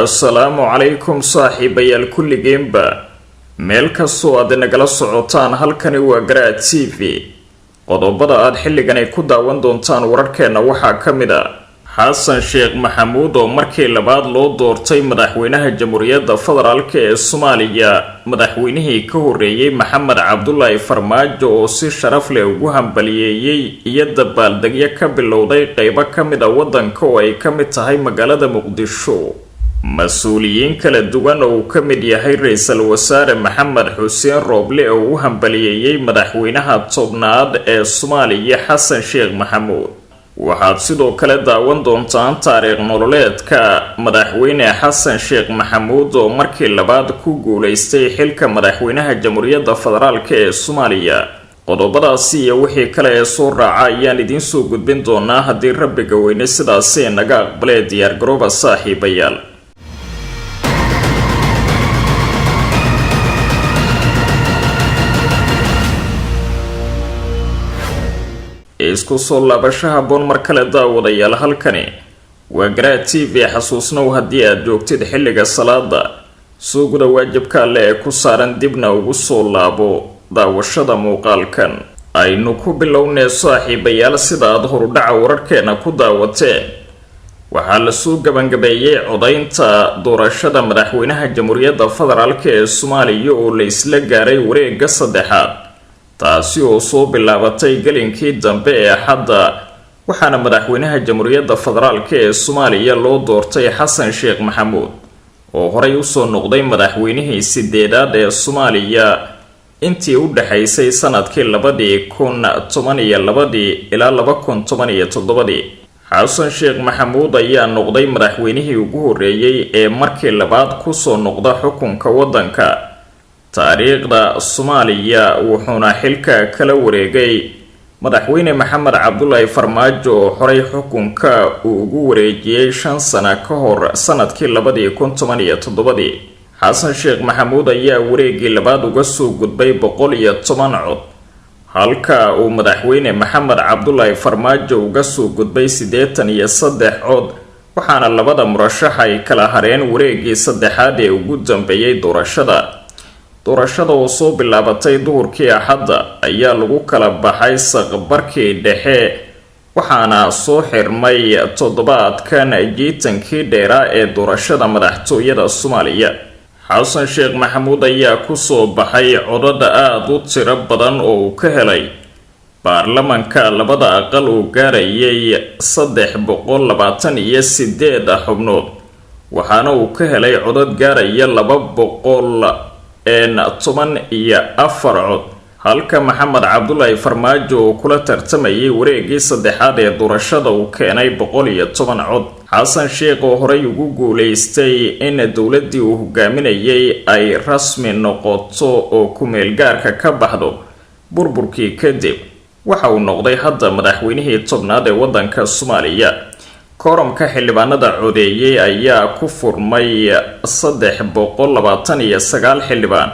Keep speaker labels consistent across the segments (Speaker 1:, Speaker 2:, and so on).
Speaker 1: assalaamu calaykum saaxiibayaal kulligeenba meel kastoo aad nagala socotaan halkani waa Garaad TV. qodobada aad xilligan ay ku daawan doontaan wararkeena waxaa ka mid ah xasan sheekh maxamuud oo markii labaad loo doortay madaxweynaha jamhuuriyadda federaalka ee Soomaaliya. madaxweynihii ka horeeyay Maxamed Cabdullaahi Farmaajo oo si sharaf leh ugu hambaliyeeyay iyo dabaaldegyo ka bilowday qaybo ka mid ah wadanka oo ay ka mid tahay magaalada Muqdisho. mas-uuliyiin kala duwan oo ka mid yahay ra'iisul wasaare Maxamed Xuseen Rooble oo u hambaliyeeyay madaxweynaha tobnaad ee Soomaaliya Xasan Sheekh Maxamuud. waxaad sidoo kale daawan doontaan taariikh nololeedka madaxweyne Xasan Sheekh Maxamuud oo markii labaad ku guuleystay xilka madaxweynaha jamhuuriyadda federaalka ee Soomaaliya. qodobadaasi iyo wixii kale ee soo raaca ayaan idiin soo gudbin doonaa haddii rabbiga weyne sidaasi naga aqbalee diyaar garooba saaxiibayaal. isku soo laabashaha boon mar kale daawadayaal, halkani waa Garaad TV. xasuusnow haddii aad joogtid xilliga salaada soo guda waajibka alle ee ku saaran dibna ugu soo laabo daawashada muuqaalkan. aynu ku bilownay saaxiibayaal, sida aad horudhaca wararkeena ku daawateen waxaa la soo gabangabeeyay codaynta doorashada madaxweynaha jamhuuriyadda federaalka ee Soomaaliya oo la isla gaaray wareegga saddexaad, taasi oo soo bilaabatay galinkii dambe ee Axadda. waxaana madaxweynaha jamhuuriyadda federaalka ee Soomaaliya loo doortay Xasan Sheekh Maxamuud oo horey usoo noqday madaxweynihii sideedaad ee Soomaaliya intii u dhaxaysay sanadkii 2012 ilaa 2017. Xasan Sheekh Maxamuud ayaa noqday madaxweynihii ugu horeeyay ee markii labaad kusoo noqda xukunka wadanka taariikhda Soomaaliya, wuxuuna xilka kala wareegay madaxweyne Maxamed Cabdullaahi Farmaajo oo horey xukunka uu ugu wareejiyay 5 sano ka hor sanadkii 2017. Xasan Sheekh Maxamuud ayaa wareegii labaad uga soo gudbay 110 cod, halka uu madaxweyne Maxamed Cabdullaahi Farmaajo uga soo gudbay 83 cod. waxaana labada murashax ay kala hareen wareegii saddexaad ee ugu dambeeyay doorashada oo soo bilaabatay duhurkii Axadda ayaa lagu kala baxay saqbarkii dhexe, waxaana soo xirmay toddobaadkan jiitankii dheeraa ee doorashada madaxtooyada Soomaaliya. Xasan Sheekh Maxamuud ayaa kusoo baxay codad aad u tiro badan oo uu ka helay baarlamanka labada aqal oo gaarayay 328 xubnood, waxaana uu ka helay codad gaaraya 214 cod, halka Maxamed Cabdullaahi Farmaajo oo kula tartamayay wareegii saddexaad ee doorashada uu keenay 110 cod. Xasan Sheekh oo horey ugu guuleystay in dowladii uu hogaaminayay ay rasmi noqoto oo ku meel gaarka ka baxdo burburkii kadib, waxa uu noqday hadda madaxweynihii tobnaad ee wadanka Soomaaliya. kooramka xildhibaanada codeeyay ayaa ku furmay 329 xildhibaan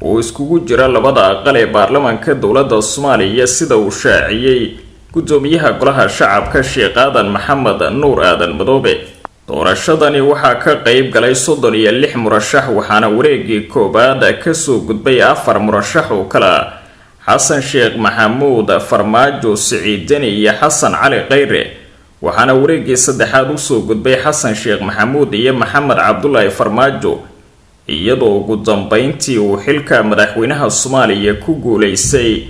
Speaker 1: oo iskugu jira labada aqal ee baarlamanka dowladda Soomaaliya, sida uu shaaciyay gudoomiyaha golaha shacabka Sheekh Aadan Maxamed Nuur Aadan Madoobe. doorashadani waxaa ka qayb galay 36 murashax, waxaana wareegii koobaad ka soo gudbay 4 murashax oo kala Xasan Sheekh Maxamuud, Farmaajo, Siciid Deni iyo Xasan Cali Khayre. waxaana wareegii saddexaad u soo gudbay Xasan Sheekh Maxamuud iyo Maxamed Cabdullaahi Farmaajo, iyadoo ugu dambeyntii uu xilka madaxweynaha Soomaaliya ku guuleystay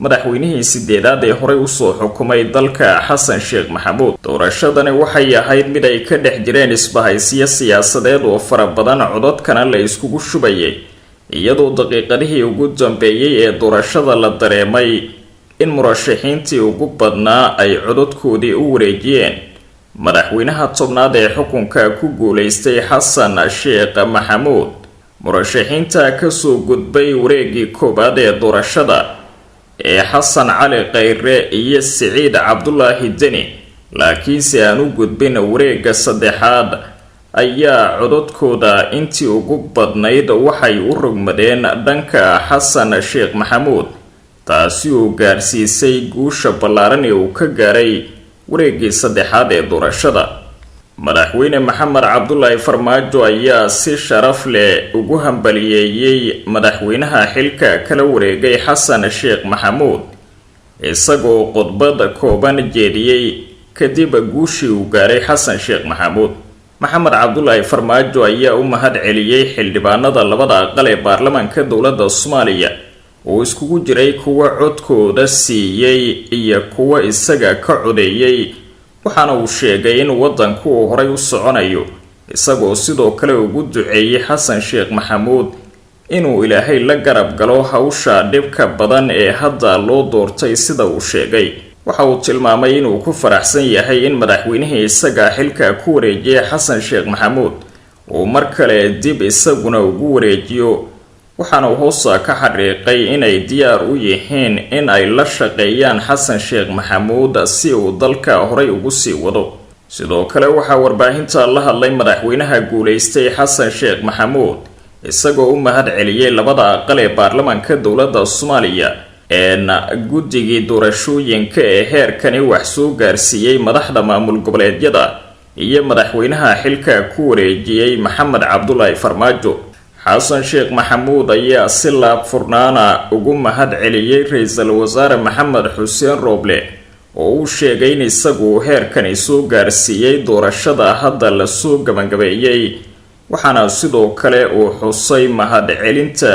Speaker 1: madaxweynihii sideedaad ee horey usoo xukumay dalka Xasan Sheekh Maxamuud. doorashadani waxay ahayd mid ay ka dhex jireen isbahaysiyo siyaasadeed oo fara badan, codadkana la iskugu shubayay, iyadoo daqiiqadihii ugu dambeeyay ee doorashada la dareemay in murashaxiintii ugu badnaa ay codadkoodii u wareejiyeen madaxweynaha tobnaad ee xukunka ku guuleystay Xasan Sheekh Maxamuud. murashaxiinta ka soo gudbay wareegii koobaad ee doorashada ee Xasan Cali Khayre iyo Siciid Cabdullaahi Deni, laakiinse aan u gudbin wareegga saddexaad, ayaa codadkooda intii ugu badnayd waxay u rogmadeen dhanka Xasan Sheekh Maxamuud, taasi oo gaarsiisay guusha ballaaran ee uu ka gaaray wareegii saddexaad ee doorashada. madaxweyne maxamed cabdulaahi farmaajo ayaa si sharaf leh ugu hambaliyeeyay madaxweynaha xilka kala wareegay xasan sheekh maxamuud isagoo khudbad kooban jeediyey kadib guushii uu gaaray xasan sheekh maxamuud. maxamed cabdulaahi farmaajo ayaa u mahad celiyey xildhibaanada labada aqal ee baarlamaanka dowladda Soomaaliya oo iskugu jiray kuwa codkooda siiyey iyo kuwa isaga ka codeeyay, waxaana uu sheegay in wadanku uu horay u soconayo, isagoo sidoo kale ugu duceeyay xasan sheekh maxamuud inuu ilaahay la garab galo hawsha dhibka badan ee hadda loo doortay. sida uu sheegay, waxa uu tilmaamay inuu ku faraxsan yahay in madaxweynihii isaga xilka ku wareejiyay xasan sheekh maxamuud uu mar kale dib isaguna ugu wareejiyo, waxaana uu hoosta ka xariiqay inay diyaar u yihiin in ay la shaqeeyaan xasan sheekh maxamuud si uu dalka horay ugu sii wado. sidoo kale waxaa warbaahinta la hadlay madaxweynaha guuleystay xasan sheekh maxamuud isagoo u mahad celiyey labada aqal ee baarlamaanka dowladda Soomaaliya guddigii doorashooyinka ee heerkani wax soo gaarsiiyey madaxda maamul goboleedyada iyo madaxweynaha xilka ku wareejiyey maxamed cabdulaahi farmaajo. xasan sheekh maxamuud ayaa si laab furnaana ugu mahad celiyey ra-iisul wasaare maxamed xuseen rooble oo uu sheegay in isagu heerkani soo gaarsiiyey doorashada hadda la soo gabagabeeyey, waxaana sidoo kale uu xusay mahad celinta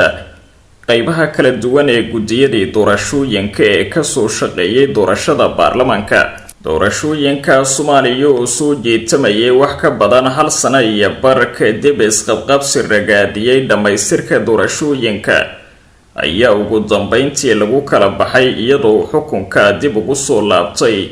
Speaker 1: qaybaha kala duwan ee gudiyadii doorashooyinka ee kasoo shaqeeyay doorashada baarlamaanka. doorashooyinka Soomaaliya oo soo jeetamayay wax ka badan hal sano iyo bar kadib isqabqabsi ragaadiyay dhamaystirka doorashooyinka ayaa ugu dambeyntii lagu kala baxay iyadoo xukunka dib ugu soo laabtay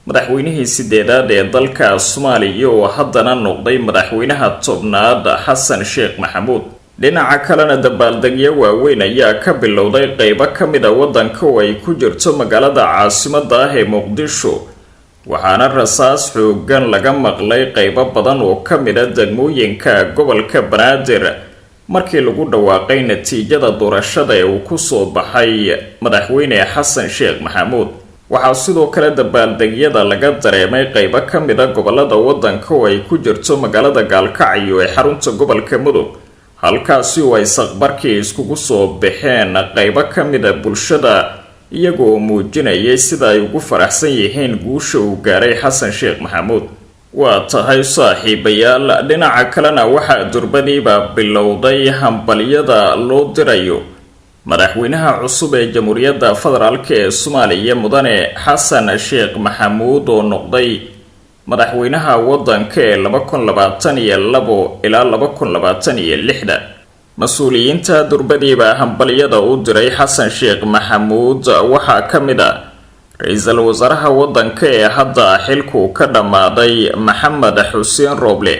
Speaker 1: madaxweynihii sideedaad ee dalka Soomaaliya oo haddana noqday madaxweynaha tobnaad xasan sheekh maxamuud. dhinaca kalena dabaaldegyo waaweyn ayaa ka bilowday qaybo ka mid ah wadanka oo ay ku jirto magaalada caasimadda ah ee Muqdisho, waxaana rasaas xoogan laga maqlay qaybo badan oo ka mid ah degmooyinka gobolka Banaadir markii lagu dhawaaqay natiijada doorashada ee uu ku soo baxay madaxweyne xasan sheekh maxamuud. waxaa sidoo kale dabaaldegyada laga dareemay qaybo ka mid ah gobolada wadanka oo ay ku jirto magaalada Gaalkacyo ee xarunta gobolka Mudug, halkaasi oo ay saqbarkii iskugu soo baxeen qaybo ka mid ah bulshada iyagoo muujinayay sida ay ugu faraxsan yihiin guusha uu gaaray xasan sheekh maxamuud. waa tahay saaxiibayaal, dhinaca kalena waxaa durbadiiba bilowday hambalyada loo dirayo madaxweynaha cusub ee jamhuuriyadda federaalk ee Soomaaliya mudane xasan sheekh maxamuud oo noqday madaxweynaha wadanka ee 2022 ilaa 2026. mas-uuliyiinta durbadiiba hambalyada u diray xasan sheekh maxamuud waxaa ka mid ah ra-iisul wasaaraha wadanka ee hadda xilku ka dhammaaday maxamed xuseen rooble,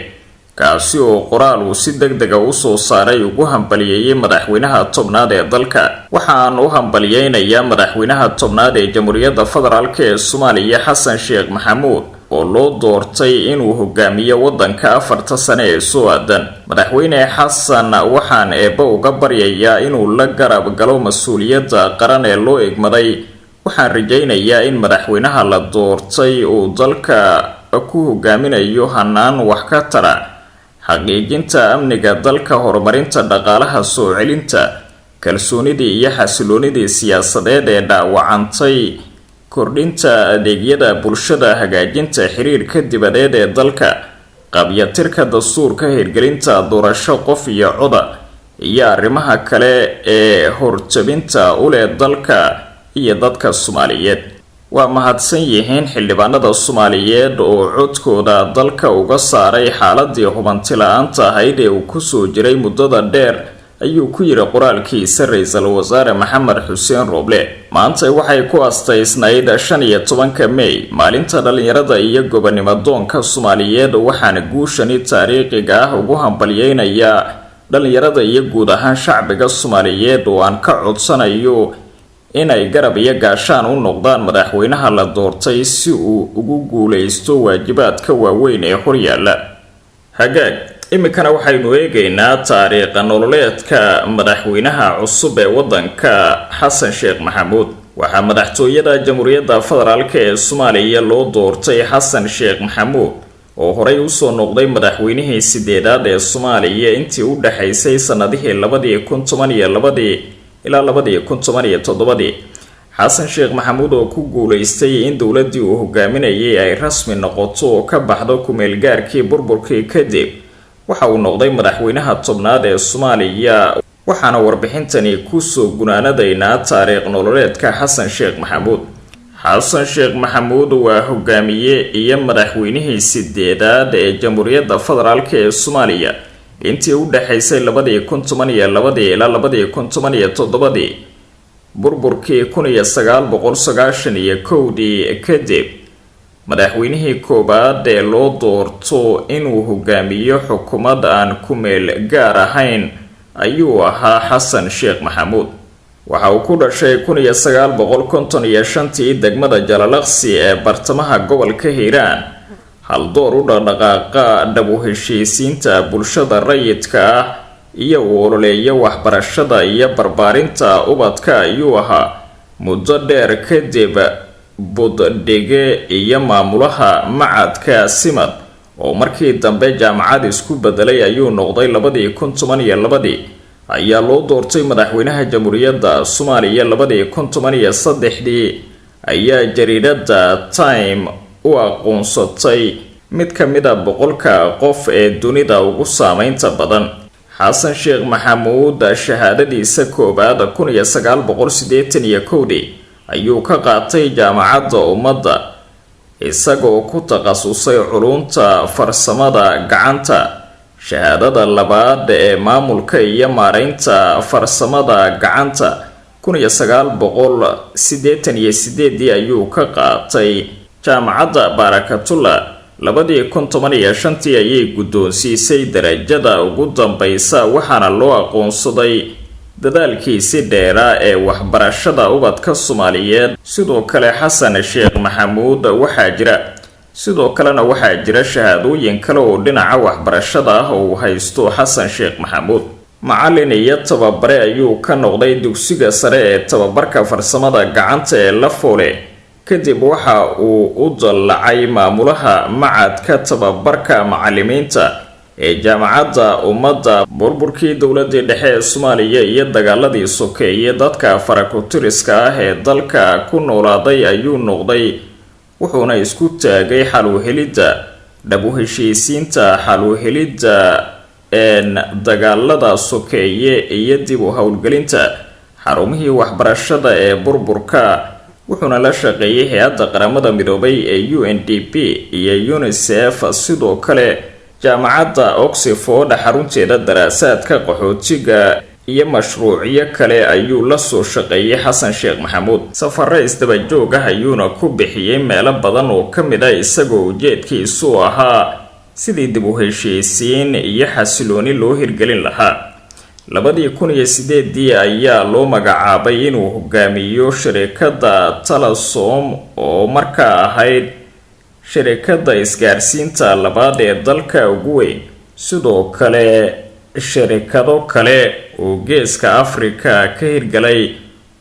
Speaker 1: kaasi oo qoraal uu si degdega u soo saaray ugu hambaliyeeyay madaxweynaha tobnaad ee dalka. waxaan u hambaliyeynayaa madaxweynaha tobnaad ee jamhuuriyadda federaalk ee Soomaaliya xasan sheekh maxamuud oo loo doortay inuu hogaamiyo wadanka 4 sano ee soo aadan. madaxweyne xasan waxaan eebba uga baryayaa inuu la garab galo mas-uuliyadda qaran ee loo egmaday. waxaan rajaynayaa in madaxweynaha la doortay uu dalka ku hogaaminayo hanaan wax ka tara xaqiijinta amniga dalka, horumarinta dhaqaalaha, soo celinta kalsoonidii iyo xasiloonidii siyaasadeed ee dhaawacantay, kordhinta adeegyada bulshada, hagaajinta xiriirka dibadeed ee dalka, qabyatirka dastuurka, hirgelinta doorasho qof iyo coda, iyo arrimaha kale ee hortabinta u leh dalka iyo dadka Soomaaliyeed. waa mahadsan yihiin xildhibaanada Soomaaliyeed oo codkooda dalka uga saaray xaaladii hubanti la'aanta ahayd ee uu ku soo jiray muddada dheer, ayuu ku yiri qoraalkiisa ra-iisul wasaare maxamed xuseen rooble. maanta waxay ku astaysnayd 15 May maalinta dhalinyarada iyo gobonimo doonka Soomaaliyeed, waxaana guushani taariikhiga ah ugu hambalyeynayaa dhalinyarada iyo guud ahaan shacbiga Soomaaliyeed oo aan ka codsanayo inay garab iyo gaashaan u noqdaan madaxweynaha la doortay si uu ugu guuleysto waajibaadka waaweyn ee horyaala. hagaag iminkana waxaynu eegaynaa taariikha nololeedka madaxweynaha cusub ee wadanka xasan sheekh maxamuud. waxaa madaxtooyada jamhuuriyadda federaalk ee Soomaaliya loo doortay xasan sheekh maxamuud oo horey usoo noqday madaxweynihii sideedaad ee Soomaaliya intii u dhaxaysay sanadihii 2012 ilaa 2017. xasan sheekh maxamuud oo ku guuleystay in dowladii uu hogaaminayay ay rasmi noqoto oo ka baxdo kumeel gaarkii burburkii kadib waxa uu noqday madaxweynaha tobnaad ee Soomaaliya. waxaana warbixintani kusoo gunaanadaynaa taariikh nololeedka xasan sheekh maxamuud. xasan sheekh maxamuud waa hogaamiye iyo madaxweynihii sideedaad ee Jamhuuriyadda Federaalk ee Soomaaliya intii u dhaxaysay 2012 ilaa 2017. burburkii 1991 kadib madaxweynihii koobaad ee loo doorto inuu hogaamiyo xukuumad aan ku meel gaar ahayn ayuu ahaa xasan sheekh maxamuud. waxa uu ku dhashay 1955 degmada Jalalaqsi ee bartamaha gobolka Hiiraan, hal door u dhaqdhaqaaqa dhab u heshiisiinta bulshada rayidka ah iyo ololeeya waxbarashada iyo barbaarinta ubadka ayuu ahaa. muddo dheer kadib buddhige iyo maamulaha macadka Simad oo markii dambe jaamacad isku bedelay ayuu noqday 2012 ayaa loo doortay madaxweynaha Jamhuuriyadda Soomaaliya. 2013 ayaa jariidada Time u aqoonsatay mid ka mid ah 100 qof ee dunida ugu saameynta badan. xasan sheekh maxamuud shahaadadiisa koobaad 1981 ayuu ka qaatay jaamacadda ummadda isagoo ku takhasusay culumta farsamada gacanta. shahaadada labaad ee maamulka iyo maareynta farsamada gacanta 1988 ayuu ka qaatay jaamacadda Barakatullah. 2015 ayay guddoonsiisay darajada ugu dambaysa waxaana loo aqoonsaday dadaalkiisi dheeraa ee waxbarashada ubadka Soomaaliyeed. sidoo kale xasan sheekh maxamuud waxaa jira shahaadooyin kale oo dhinaca waxbarashada ah oo uu haysto xasan sheekh maxamuud. macallin iyo tababare ayuu ka noqday dugsiga sare ee tababarka farsamada gacanta ee Lafoole. kadib waxa uu u dallacay maamulaha macadka tababarka macallimiinta ee jaamacadda ummadda. burburkii dowladii dhexe ee Soomaaliya iyo dagaaladii sokeeye dadka farakutiriska ah ee dalka ku noolaaday ayuu noqday, wuxuuna isku taagay xal u helidda dhab u heshiisiinta, xal u helidda dagaalada sokeeye iyo dib u howlgelinta xarumihii waxbarashada ee burburka. wuxuuna la shaqeeyay hay'adda qaramada midoobay ee UNDP iyo UNICEF. sidoo kale jaamacadda Oxford xarunteeda daraasaadka qaxootiga iyo mashruucyo kale ayuu la soo shaqeeyay xasan sheekh maxamuud. safarro isdaba joog ah ayuuna ku bixiyay meelo badan oo ka mid ah isagoo ujeedkiisu ahaa sidii dib u heshiisiin iyo xasilooni loo hirgelin lahaa. 2008 ayaa loo magacaabay inuu hogaamiyo shirkadda Telesom oo markaa ahayd shirkadda isgaarsiinta labaad ee dalka ugu weyn. sidoo kale shirkado kale oo geeska Afrika ka hirgalay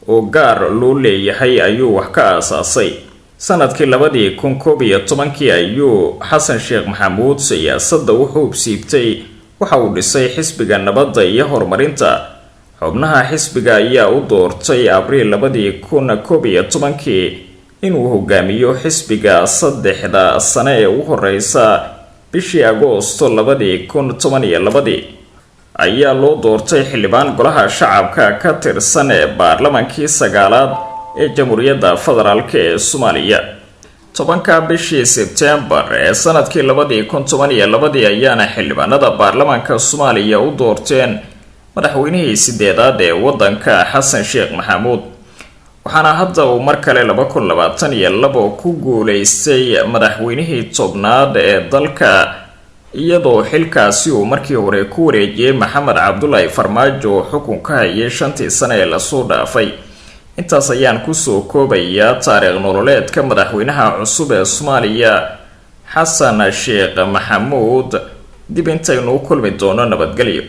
Speaker 1: oo gaar loo leeyahay ayuu wax ka aasaasay. sanadkii 2011 ayuu xasan sheekh maxamuud siyaasadda u xuubsiibtay. waxa uu dhisay xisbiga nabadda iyo horumarinta. xubnaha xisbiga ayaa u doortay Abriil 2011 inuu hogaamiyo xisbiga 3 sano ee ugu horeysa. bishii Agoosto 2012 ayaa loo doortay xildhibaan golaha shacabka ka tirsan ee baarlamaankii 9aad ee Jamhuuriyadda Federaalk ee Soomaaliya. 10 bishii Sebtembar ee sanadkii 2012 ayaana xildhibaanada baarlamaanka Soomaaliya u doorteen madaxweynihii sideedaad ee wadanka xasan sheekh maxamuud. waxaana hadda uu mar kale 2022 ku guuleystay madaxweynihii tobnaad ee dalka, iyadoo xilkaasi uu markii hore ku wareejiyay Maxamed Cabdullaahi Farmaajo oo xukunka hayay 5 sano ee lasoo dhaafay. intaas ayaan kusoo koobayaa taariikh nololeedka madaxweynaha cusub ee Soomaaliya xasan sheekh maxamuud. dib intaynu u kulmi doono nabadgelyo.